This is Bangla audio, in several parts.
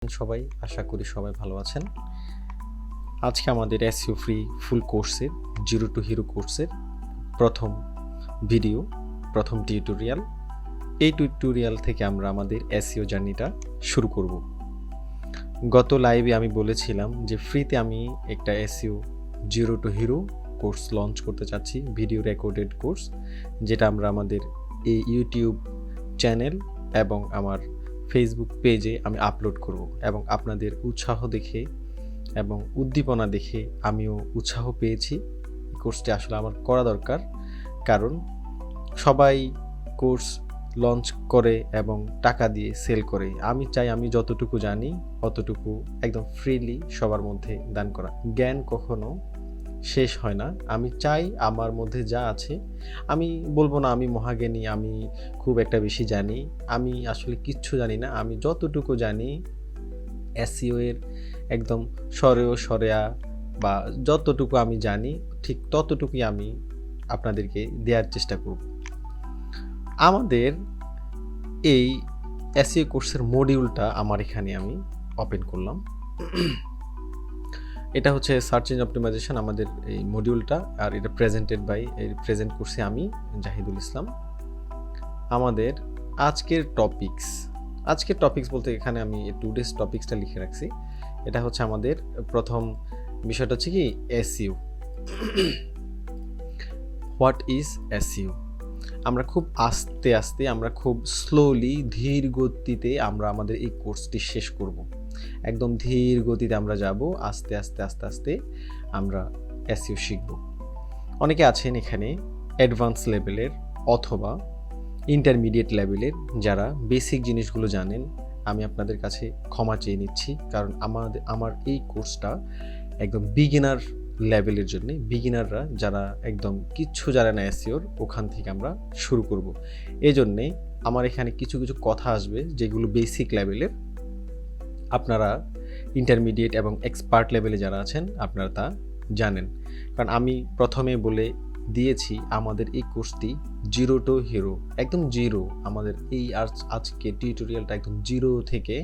সবাই আশা করি সবাই ভালো আছেন। আজকে আমাদের এসইও ফ্রি ফুল কোর্সের জিরো টু হিরো কোর্সের প্রথম ভিডিও, প্রথম টিউটোরিয়াল। এই টিউটোরিয়াল থেকে আমরা আমাদের এসইও জার্নিটা শুরু করব। গত লাইভে আমি বলেছিলাম যে ফ্রিতে আমি একটা SEO zero two hero course launch করতে চাচ্ছি, ভিডিও রেকর্ডেড কোর্স, যেটা আমরা আমাদের এই ইউটিউব চ্যানেল এবং আমার ফেসবুক পেজে আমি আপলোড করব। এবং আপনাদের উৎসাহ দেখে এবং উদ্দীপনা দেখে আমিও উৎসাহ পেয়েছি। এই কোর্সটি আসলে আমার করা দরকার, কারণ সবাই কোর্স লঞ্চ করে এবং টাকা দিয়ে সেল করে। আমি চাই আমি যতটুকু জানি অতটুকু একদম ফ্রিলি সবার মধ্যে দান করা। জ্ঞান কখনো শেষ হয় না। আমি চাই আমার মধ্যে যা আছে, আমি বলবো না আমি মহাজ্ঞানী, আমি খুব একটা বেশি জানি, আমি আসলে কিচ্ছু জানি না। আমি যতটুকু জানি এসইও এর একদম সরেও সরেয়া বা যতটুকু আমি জানি ঠিক ততটুকুই আমি আপনাদেরকে দেওয়ার চেষ্টা করব। আমাদের এই এসইও কোর্সের মডিউলটা আমার এখানে আমি ওপেন করলাম। এটা হচ্ছে সার্চ ইঞ্জিন অপটিমাইজেশন আমাদের এই মডিউলটা, আর এটা প্রেজেন্টেড বাই এই প্রেজেন্ট করছি আমি জাহিদুল ইসলাম। আমাদের আজকের টপিকস বলতে এখানে আমি টুডেস টপিকসটা লিখে রাখছি। এটা হচ্ছে আমাদের প্রথম বিষয়টা হচ্ছে কি এসইও। What is SEO? আমরা খুব আস্তে আমরা খুব স্লোলি, ধীর গতিতে আমরা আমাদের এই কোর্সটি শেষ করব। একদম ধীর গতিতে আমরা যাব, আস্তে আস্তে আমরা এসইও শিখব। অনেকে আছেন এখানে অ্যাডভান্স লেভেলের অথবা ইন্টারমিডিয়েট লেভেলের, যারা বেসিক জিনিসগুলো জানেন। আমি আপনাদের কাছে ক্ষমা চেয়ে নিচ্ছি, কারণ আমার এই কোর্সটা একদম বিগিনার লেভেলের জন্য, বিগিনাররা যারা একদম কিচ্ছু জানে না এসইওর, ওখান থেকে আমরা শুরু করব। এই জন্যে আমার এখানে কিছু কথা আসবে যেগুলো বেসিক লেভেলের। আপনারা ইন্টারমিডিয়েট এবং এক্সপার্ট লেভেলে যারা আছেন আপনারা তা জানেন, কারণ আমি প্রথমে বলে দিয়েছি আমাদের এই কোর্সটি জিরো টু হিরো, একদম জিরো। আমাদের এই আজকে টিউটোরিয়ালটা একদম জিরো থেকে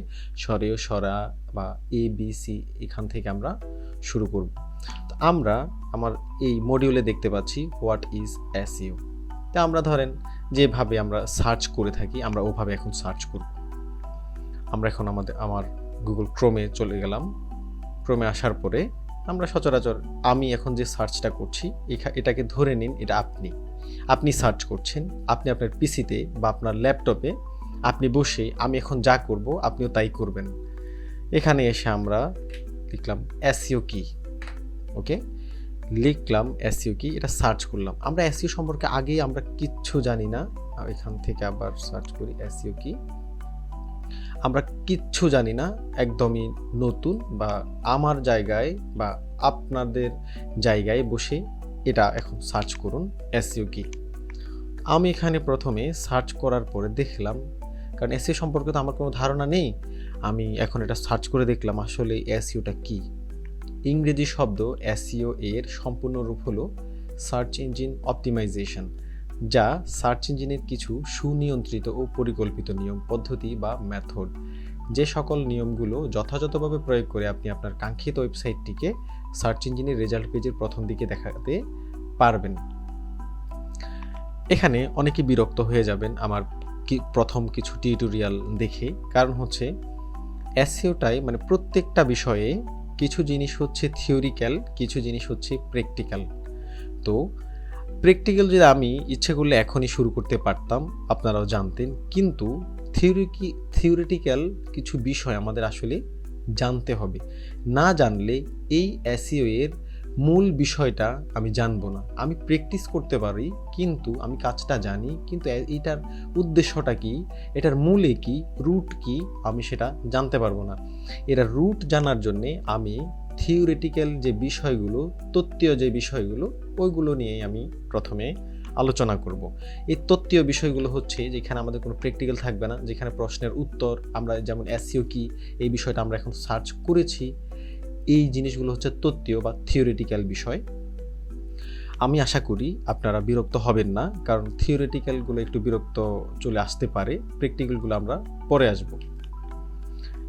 সরা বা ABC এখান থেকে আমরা শুরু করব। তো আমার এই মডিউলে দেখতে পাচ্ছি হোয়াট ইজ এসইও। তা আমরা ধরেন যেভাবে আমরা সার্চ করে থাকি আমরা ওভাবে এখন সার্চ করব। আমরা এখন আমার গুগল ক্রোমে চলে গেলাম। ক্রোমে আসার পরে আমরা সচরাচর আমি এখন যে সার্চটা করছি এটাকে ধরে নিন এটা আপনি সার্চ করছেন, আপনি আপনার পিসিতে বা আপনার ল্যাপটপে আপনি বসে আমি এখন যা করব আপনিও তাই করবেন। এখানে এসে আমরা লিখলাম এসইও কি, ওকে, লিখলাম এসইও কি, এটা সার্চ করলাম। আমরা এসইও সম্পর্কে আগেই আমরা কিচ্ছু জানি না। এখান থেকে আবার সার্চ করি এসইও কি। আমরা কিচ্ছু জানি না, একদমই নতুন, বা আমার জায়গায় বা আপনাদের জায়গায় বসে এটা এখন সার্চ করুন এসইও কি। আমি এখানে প্রথমে সার্চ করার পরে দেখলাম, কারণ এসইও সম্পর্কে তো আমার কোনো ধারণা নেই, আমি এখন এটা সার্চ করে দেখলাম আসলে এসইওটা কি। ইংরেজি শব্দ এসইও এর সম্পূর্ণ রূপ হলো সার্চ ইঞ্জিন অপটিমাইজেশন, যা সার্চ ইঞ্জিনের কিছু সুনিয়ন্ত্রিত ও পরিকল্পিত নিয়ম, পদ্ধতি বা মেথড, যে সকল নিয়মগুলো যথাযথভাবে প্রয়োগ করে আপনি আপনার কাঙ্ক্ষিত ওয়েবসাইটটিকে সার্চ ইঞ্জিনের রেজাল্ট পেজের প্রথম দিকে দেখাতে পারবেন। এখানে অনেকে বিরক্ত হয়ে যাবেন আমার প্রথম কিছু টিউটোরিয়াল দেখে, কারণ হচ্ছে এসইওটাই মানে প্রত্যেকটা বিষয়ে কিছু জিনিস হচ্ছে থিওরিক্যাল, কিছু জিনিস হচ্ছে প্র্যাকটিক্যাল। তো প্র্যাকটিক্যাল যদি আমি ইচ্ছে করলে এখনই শুরু করতে পারতাম, আপনারাও জানতেন, কিন্তু থিওরিটিক্যাল কিছু বিষয় আমাদের আসলে জানতে হবে। না জানলে এই এসইও এর মূল বিষয়টা আমি জানবো না। আমি প্র্যাকটিস করতে পারি কিন্তু আমি কাজটা জানি, কিন্তু এটার উদ্দেশ্যটা কি, এটার মূলে কি, রুট কি, আমি সেটা জানতে পারবো না। এরা রুট জানার জন্যে আমি থিওরিটিক্যাল যে বিষয়গুলো, তত্ত্বীয় যে বিষয়গুলো, ওইগুলো নিয়েই আমি প্রথমে আলোচনা করব। এই তত্ত্বীয় বিষয়গুলো হচ্ছে যেখানে আমাদের কোনো প্র্যাকটিক্যাল থাকবে না, যেখানে প্রশ্নের উত্তর আমরা, যেমন এসইও কি, এই বিষয়টা আমরা এখন সার্চ করেছি, এই জিনিসগুলো হচ্ছে তত্ত্বীয় বা থিওরিটিক্যাল বিষয়। আমি আশা করি আপনারা বিরক্ত হবেন না, কারণ থিওরিটিক্যালগুলো একটু বিরক্ত চলে আসতে পারে, প্র্যাকটিক্যালগুলো আমরা পরে আসব।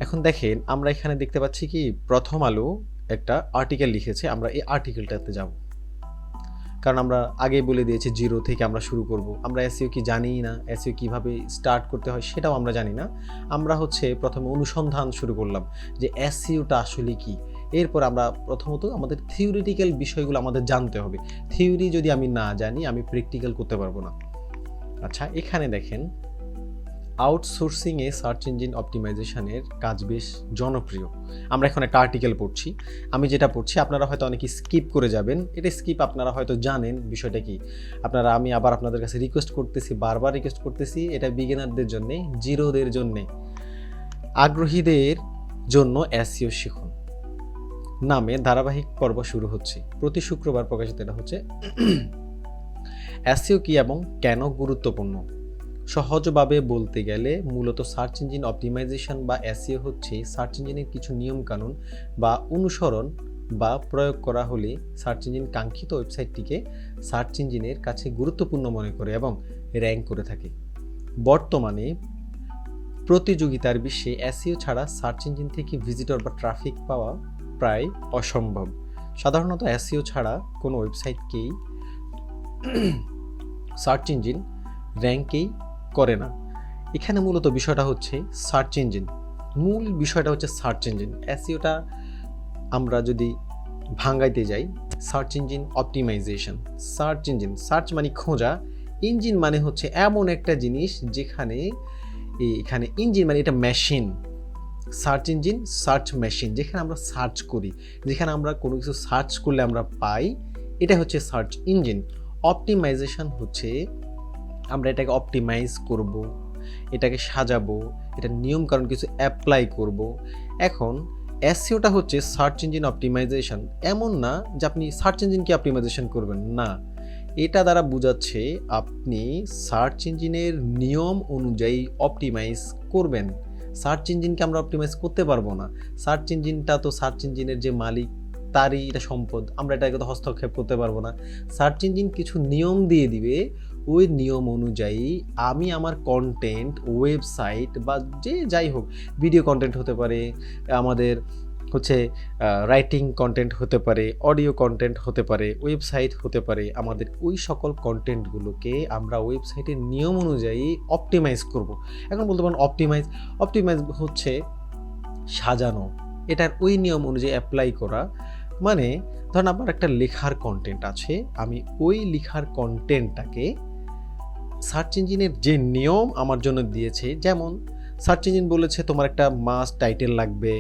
এখন দেখেন আমরা এখানে দেখতে পাচ্ছি কি প্রথম আলো একটা আর্টিকেল লিখেছে, আমরা এই আর্টিকেলটাতে যাব, কারণ আমরা আগেই বলে দিয়েছি জিরো থেকে আমরা শুরু করব। আমরা এসইও কি জানি না, এসইও কিভাবে স্টার্ট করতে হয় সেটাও আমরা জানি না। আমরা প্রথমে অনুসন্ধান শুরু করলাম যে এসইওটা আসলে কি। এরপর আমরা প্রথমত আমাদের থিওরিটিক্যাল বিষয়গুলো আমাদের জানতে হবে। থিওরি যদি আমি না জানি আমি প্র্যাকটিক্যাল করতে পারবো না। আচ্ছা, এখানে দেখেন আউটসোর্সিংয়ে সার্চ ইঞ্জিন অপটিমাইজেশনের কাজ বেশ জনপ্রিয়। আমরা এখন একটা আর্টিকেল পড়ছি, আমি যেটা পড়ছি আপনারা হয়তো অনেকে স্কিপ করে যাবেন। এটা স্কিপ আপনারা হয়তো জানেন বিষয়টা কি। আমি আবার আপনাদের কাছে বারবার রিকোয়েস্ট করতেছি, এটা বিগিনারদের জন্যে, জিরোদের জন্যে। আগ্রহীদের জন্য এসইও শিখুন নামে ধারাবাহিক পর্ব শুরু হচ্ছে। প্রতি শুক্রবার প্রকাশিত। এটা হচ্ছে এসইও কি এবং কেন গুরুত্বপূর্ণ। সহজভাবে বলতে গেলে মূলত সার্চ ইঞ্জিন অপটিমাইজেশন বা এসইও হচ্ছে সার্চ ইঞ্জিনের কিছু নিয়মকানুন বা অনুসরণ বা প্রয়োগ করা হলে সার্চ ইঞ্জিন কাঙ্ক্ষিত ওয়েবসাইটটিকে সার্চ ইঞ্জিনের কাছে গুরুত্বপূর্ণ মনে করে এবং র্যাঙ্ক করে থাকে। বর্তমানে প্রতিযোগিতার বিশ্বে এসইও ছাড়া সার্চ ইঞ্জিন থেকে ভিজিটর বা ট্রাফিক পাওয়া প্রায় অসম্ভব। সাধারণত এসইও ছাড়া কোনো ওয়েবসাইটকেই সার্চ ইঞ্জিন র্যাঙ্কেই করে না। এখানে মূলত বিষয়টা হচ্ছে সার্চ ইঞ্জিন, মূল বিষয়টা হচ্ছে সার্চ ইঞ্জিন। এসইওটা আমরা যদি ভাঙাইতে যাই, সার্চ ইঞ্জিন অপটিমাইজেশন। সার্চ মানে খোঁজা, ইঞ্জিন মানে হচ্ছে এমন একটা জিনিস যেখানে এখানে ইঞ্জিন মানে এটা machine. Search engine search machine, যেখানে আমরা সার্চ করি, যেখানে আমরা কোনো কিছু সার্চ করলে আমরা পাই, এটা হচ্ছে সার্চ ইঞ্জিন। অপটিমাইজেশন হচ্ছে আমরা এটাকে অপটিমাইজ করব, এটাকে সাজাবো, এটা নিয়মকানুন কিছু অ্যাপ্লাই করব। এখন এসইওটা হচ্ছে সার্চ ইঞ্জিন অপটিমাইজেশন। এমন না যে আপনি সার্চ ইঞ্জিনকে অপটিমাইজেশন করবেন না, এটা দ্বারা বোঝাচ্ছে আপনি সার্চ ইঞ্জিনের নিয়ম অনুযায়ী অপটিমাইজ করবেন। সার্চ ইঞ্জিনকে আমরা অপটিমাইজ করতে পারবো না। সার্চ ইঞ্জিনটা তো সার্চ ইঞ্জিনের যে মালিক তারই এটা সম্পদ, আমরা এটাকে তো হস্তক্ষেপ করতে পারবো না। সার্চ ইঞ্জিন কিছু নিয়ম দিয়ে দিবে, ওই নিয়ম অনুযায়ী আমি আমার কন্টেন্ট, ওয়েবসাইট বা যাই হোক, ভিডিও কন্টেন্ট হতে পারে, আমাদের রাইটিং কন্টেন্ট হতে পারে, অডিও কন্টেন্ট হতে পারে, ওয়েবসাইট হতে পারে, আমাদের ওই সকল কন্টেন্টগুলোকে আমরা ওয়েবসাইটের নিয়ম অনুযায়ী অপটিমাইজ করব। এখন বলতে পারেন অপটিমাইজ হচ্ছে সাজানো, এটার ওই নিয়ম অনুযায়ী অ্যাপ্লাই করা। মানে ধরুন আমার একটা লেখার কন্টেন্ট আছে, আমি ওই লেখার কন্টেন্টটাকে সার্চ ইঞ্জিনের যে নিয়ম আমার জন্য দিয়েছে, যেমন সার্চ ইঞ্জিন বলেছে তোমার একটা মাস্ট টাইটেল লাগবে,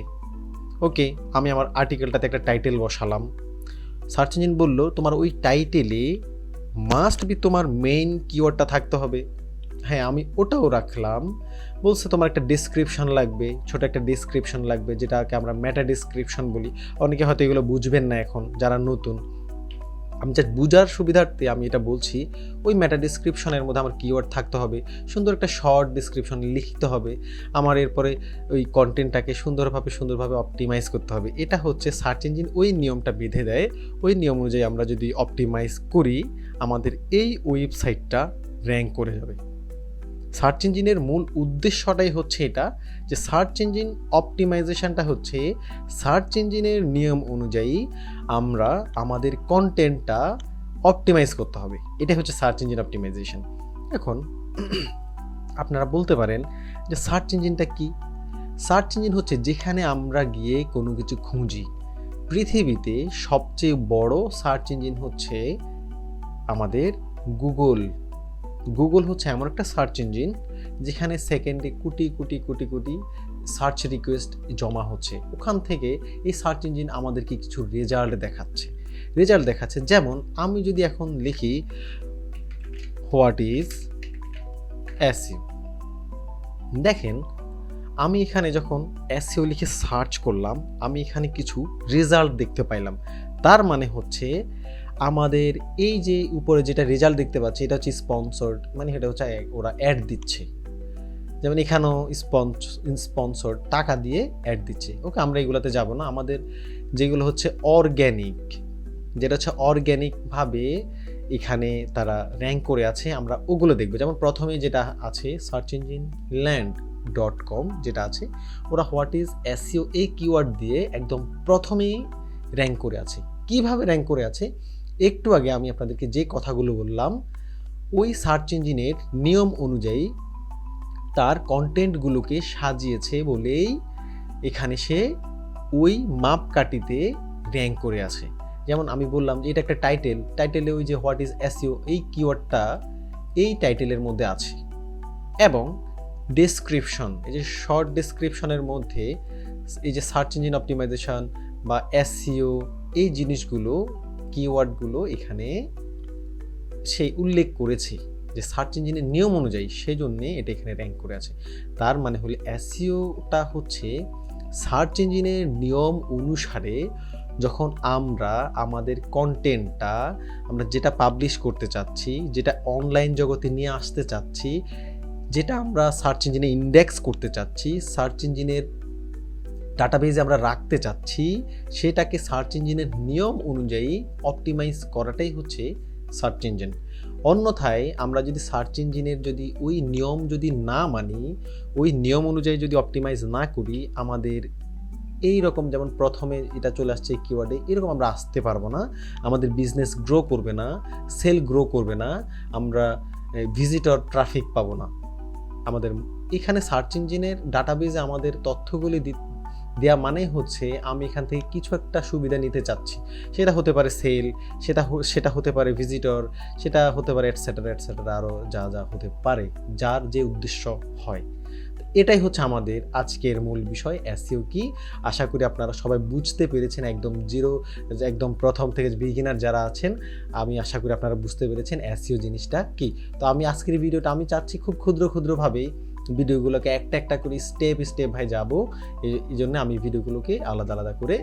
ওকে, আমি আমার আর্টিকেলটাতে একটা টাইটেল বসালাম। সার্চ ইঞ্জিন বলল তোমার ওই টাইটেলে মাস্ট বি তোমার মেইন কিওয়ার্ডটা থাকতে হবে, হ্যাঁ আমি ওটাও রাখলাম। বলছে তোমার একটা ডেসক্রিপশন লাগবে, ছোট একটা ডেসক্রিপশন লাগবে, যেটাকে আমরা মেটা ডেসক্রিপশন বলি। অনেকে হয়তো এগুলো বুঝবেন না এখন যারা নতুন, আমি জাস্ট বুঝার সুবিধার্থে আমি এটা বলছি। ওই মেটা ডিসক্রিপশনের মধ্যে আমার কিওয়ার্ড থাকতে হবে, সুন্দর একটা শর্ট ডিসক্রিপশন লিখতে হবে আমার, এরপরে ওই কন্টেন্টটাকে সুন্দরভাবে অপটিমাইজ করতে হবে। এটা হচ্ছে সার্চ ইঞ্জিন ওই নিয়মটা বেঁধে দেয়, ওই নিয়ম অনুযায়ী আমরা যদি অপটিমাইজ করি আমাদের এই ওয়েবসাইটটা র্যাঙ্ক করে যাবে। সার্চ ইঞ্জিনের মূল উদ্দেশ্যটাই হচ্ছে এটা, যে সার্চ ইঞ্জিন অপটিমাইজেশনটা হচ্ছে সার্চ ইঞ্জিনের নিয়ম অনুযায়ী আমরা আমাদের কন্টেন্টটা অপটিমাইজ করতে হবে, এটা হচ্ছে সার্চ ইঞ্জিন অপটিমাইজেশন। এখন আপনারা বলতে পারেন যে সার্চ ইঞ্জিনটা কি? সার্চ ইঞ্জিন হচ্ছে যেখানে আমরা গিয়ে কোনো কিছু খুঁজি। পৃথিবীতে সবচেয়ে বড় সার্চ ইঞ্জিন হচ্ছে আমাদের গুগল হচ্ছে এমন একটা সার্চ ইঞ্জিন যেখানে সেকেন্ডে কোটি সার্চ রিকোয়েস্ট জমা হচ্ছে। ওখান থেকে এই সার্চ ইঞ্জিন আমাদেরকে কিছু রেজাল্ট দেখাচ্ছে। যেমন আমি যদি এখন লিখি হোয়াট ইজ এসইও, দেখেন আমি এখানে যখন এসইও লিখে সার্চ করলাম আমি এখানে কিছু রেজাল্ট দেখতে পাইলাম। তার মানে হচ্ছে আমাদের এই যে উপরে যেটা রেজাল্ট দেখতে পাচ্ছি এটা হচ্ছে স্পন্সর্ড, মানে এটা হচ্ছে ওরা অ্যাড দিচ্ছে। যেমন এখানেও স্পন্সর্ড টাকা দিয়ে অ্যাড দিচ্ছে। ওকে, আমরা এগুলোতে যাব না। আমাদের যেগুলো হচ্ছে অর্গ্যানিক, যেটা হচ্ছে অর্গ্যানিকভাবে এখানে তারা র্যাঙ্ক করে আছে, আমরা ওগুলো দেখব। যেমন প্রথমে যেটা আছে সার্চ ইঞ্জিন ল্যান্ড, SEOBangla.com যেটা আছে, ওরা হোয়াট ইজ এসইও এই কিওয়ার্ড দিয়ে একদম প্রথমেই র্যাঙ্ক করে আছে। কিভাবে র্যাঙ্ক করে আছে? একটু আগে আমি আপনাদেরকে যে কথাগুলো বললাম, ওই সার্চ ইঞ্জিনের নিয়ম অনুযায়ী তার কন্টেন্টগুলোকে সাজিয়েছে বলেই এখানে সে ওই মাপকাঠিতে র্যাঙ্ক করে আছে। যেমন আমি বললাম যে এটা একটা টাইটেলে ওই যে হোয়াট ইজ এসইও এই কিওয়ার্ডটা এই টাইটেলের মধ্যে আছে, এবং ডেসক্রিপশন, এই যে শর্ট ডেসক্রিপশনের মধ্যে এই যে সার্চ ইঞ্জিন অপটিমাইজেশন বা এসইও এই জিনিসগুলো কিওয়ার্ডগুলো এখানে সেই উল্লেখ করেছে যে সার্চ ইঞ্জিনের নিয়ম অনুযায়ী, সেই জন্যে এটা এখানে র্যাঙ্ক করে আছে। তার মানে হলে এসইওটা হচ্ছে সার্চ ইঞ্জিনের নিয়ম অনুসারে যখন আমরা আমাদের কন্টেন্টটা আমরা যেটা পাবলিশ করতে চাচ্ছি, যেটা অনলাইন জগতে নিয়ে আসতে চাচ্ছি, যেটা আমরা সার্চ ইঞ্জিনে ইন্ডেক্স করতে চাচ্ছি, সার্চ ইঞ্জিনের ডাটাবেজে আমরা রাখতে চাচ্ছি, সেটাকে সার্চ ইঞ্জিনের নিয়ম অনুযায়ী অপটিমাইজ করাটাই হচ্ছে সার্চ ইঞ্জিন। অন্যথায় আমরা যদি সার্চ ইঞ্জিনের যদি ওই নিয়ম যদি না মানি, ওই নিয়ম অনুযায়ী যদি অপটিমাইজ না করি, আমাদের এই রকম যেমন প্রথমে এটা চলে আসছে কিওয়ার্ডে, এরকম আমরা আসতে পারবো না, আমাদের বিজনেস গ্রো করবে না, সেল গ্রো করবে না, আমরা ভিজিটর ট্রাফিক পাবো না। আমাদের এখানে সার্চ ইঞ্জিনের ডাটাবেজে আমাদের তথ্যগুলি দেওয়া মানে হচ্ছে আমি এখান থেকে কিছু একটা সুবিধা নিতে চাচ্ছি, সেটা হতে পারে সেল, সেটা হতে পারে ভিজিটর, সেটা হতে পারে এটসেট্রা আরও যা যা হতে পারে, যার যে উদ্দেশ্য হয়। এটাই হচ্ছে আমাদের আজকের মূল বিষয়, এসইও কি। আশা করি আপনারা সবাই বুঝতে পেরেছেন, একদম প্রথম থেকে বিগিনার যারা আছেন, আমি আশা করি আপনারা বুঝতে পেরেছেন এসইও জিনিসটা কি। তো আমি আজকের ভিডিওটা আমি চাচ্ছি খুব ক্ষুদ্রভাবে ভিডিওগুলোকে একটা করে স্টেপ ভাই যাব, এই জন্য আমি ভিডিওগুলোকে আলাদা করে